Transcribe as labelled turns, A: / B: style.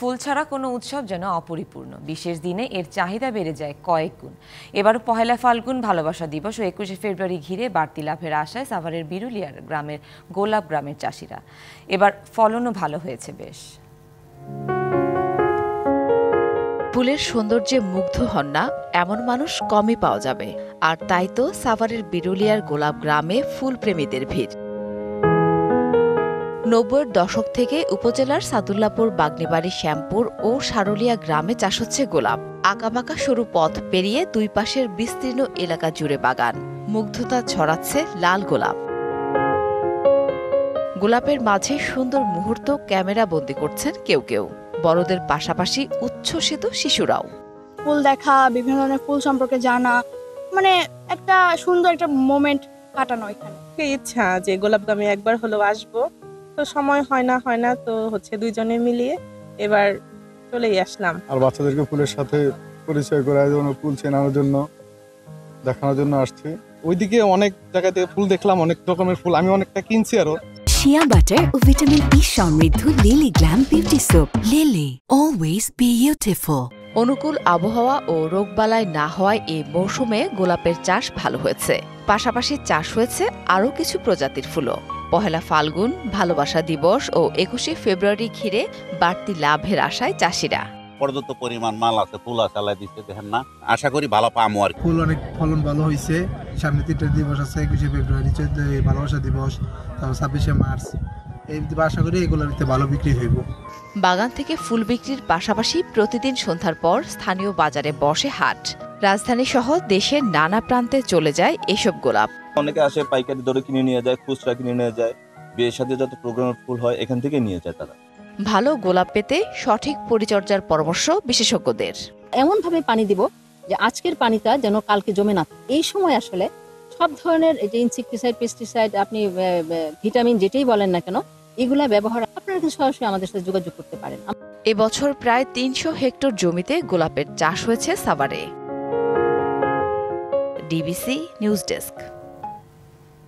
A: ফুল ছাড়া কোনো উৎসব যেন অপরিপূর্ণ। বিশেষ দিনে এর চাহিদা বেড়ে যায় কয়েক গুণ। এবার পহেলা ফাল্গুন ভালোবাসা দিবস ও 21শে ফেব্রুয়ারি ঘিরে বাড়তি লাভের আশায় সাভারের বিরুলিয়ার গ্রামের গোলাপ গ্রামের চাষিরা। এবার ফলনও ভালো হয়েছে বেশ।
B: ফুলের সৌন্দর্যে মুগ্ধ হন না এমন মানুষ কমই পাওয়া যাবে। আর তাই তো সাভারের বিরুলিয়ার গোলাপ গ্রামে ফুলপ্রেমীদের ভিড়। ৯০-এর দশক থেকে উপজেলার সাদুল্লাপুর, বাগনিবাড়ি, শ্যামপুর ও সারুলিয়া গ্রামে চাষ হচ্ছে গোলাপ। আঁকাবাঁকা সরু পথ পেরিয়ে দুই পাশের বিস্তীর্ণ এলাকা জুড়ে বাগান। মুগ্ধতা ছড়াচ্ছে লাল গোলাপ। গোলাপের মাঝে সুন্দর মুহূর্ত ক্যামেরা বন্দী করছেন কেউ কেউ। বড়দের পাশাপাশি উচ্ছ্বসিত শিশুরাও।
C: ফুল দেখা, বিভিন্ন ধরনের ফুল সম্পর্কে জানা, মানে একটা সুন্দর একটা মোমেন্ট কাটানো এখানে।
D: ইচ্ছা যে গোলাপ গ্রামে একবার হলেও আসবো, তো সময় হয় না তো দুইজনে মিলিয়ে এবার চলেই আসলাম।
E: আর বাচ্চাদেরকে ফুলের সাথে পরিচয় করার জন্য, ফুল চেনানোর জন্য, দেখানোর জন্য আসছি। ওইদিকে অনেক জায়গা থেকে ফুল দেখলাম, অনেক রকমের ফুল, আমি অনেকটা কিনছি আরো।
F: শিয়া বাটার ও ভিটামিন ই সমৃদ্ধ Lily Glam beauty soap. Lily, always beautiful.
B: অনুকূল আবহাওয়া ও রোগবালাই না হওয়ায় এই মৌসুমে গোলাপের চাষ ভালো হয়েছে। পাশাপাশি চাষ হয়েছে আরও কিছু প্রজাতির ফুলও। পহেলা ফাল্গুন, ভালোবাসা দিবস ও 21শে ফেব্রুয়ারি ঘিরে বাড়তি লাভের আশায় চাষিরা।
G: পর্যাপ্ত পরিমাণ মাল আছে, ফুল আছে, আল্লাহ দিচ্ছে, দেখেন না, আশা করি ভালো পাবো আর
H: ফুল অনেক ফলন ভালো হয়েছে। সামনে 3টা দিবস আছে, 21শে ফেব্রুয়ারি, ভালোবাসা দিবস, তারপর 26শে মার্চ। এই আশা করি এগুলোতে ভালো বিক্রি হইব।
B: বাগান থেকে ফুল বিক্রির পাশাপাশি প্রতিদিন সন্ধ্যার পর স্থানীয় বাজারে বসে হাট। রাজধানী সহ দেশের নানা প্রান্তে চলে যায় এসব গোলাপ।
I: অনেকে আসে পাইকারি দরে কিনে নিয়ে যায়, খুচরা কিনে নিয়ে যায়। বিয়ের সাথে যত প্রোগ্রামের ফুল হয় এখান থেকে নিয়ে যায় তারা।
B: ভালো গোলাপ পেতে সঠিক পরিচর্যার পরামর্শ বিশেষজ্ঞদের।
J: এমন ভাবে পানি দিব যে আজকের পানিটা যেন কালকে জমে না। এই সময় আসলে সব ধরনের যে ইনসেকটিসাইড, পেস্টিসাইড, আপনি ভিটামিন যেটাই বলেন না কেন, এগুলা ব্যবহার আপনারা সরাসরি আমাদের সাথে যোগাযোগ করতে পারেন।
B: এবছর প্রায় ৩০০ হেক্টর জমিতে গোলাপের চাষ হয়েছে সাভারে। DBC news desk.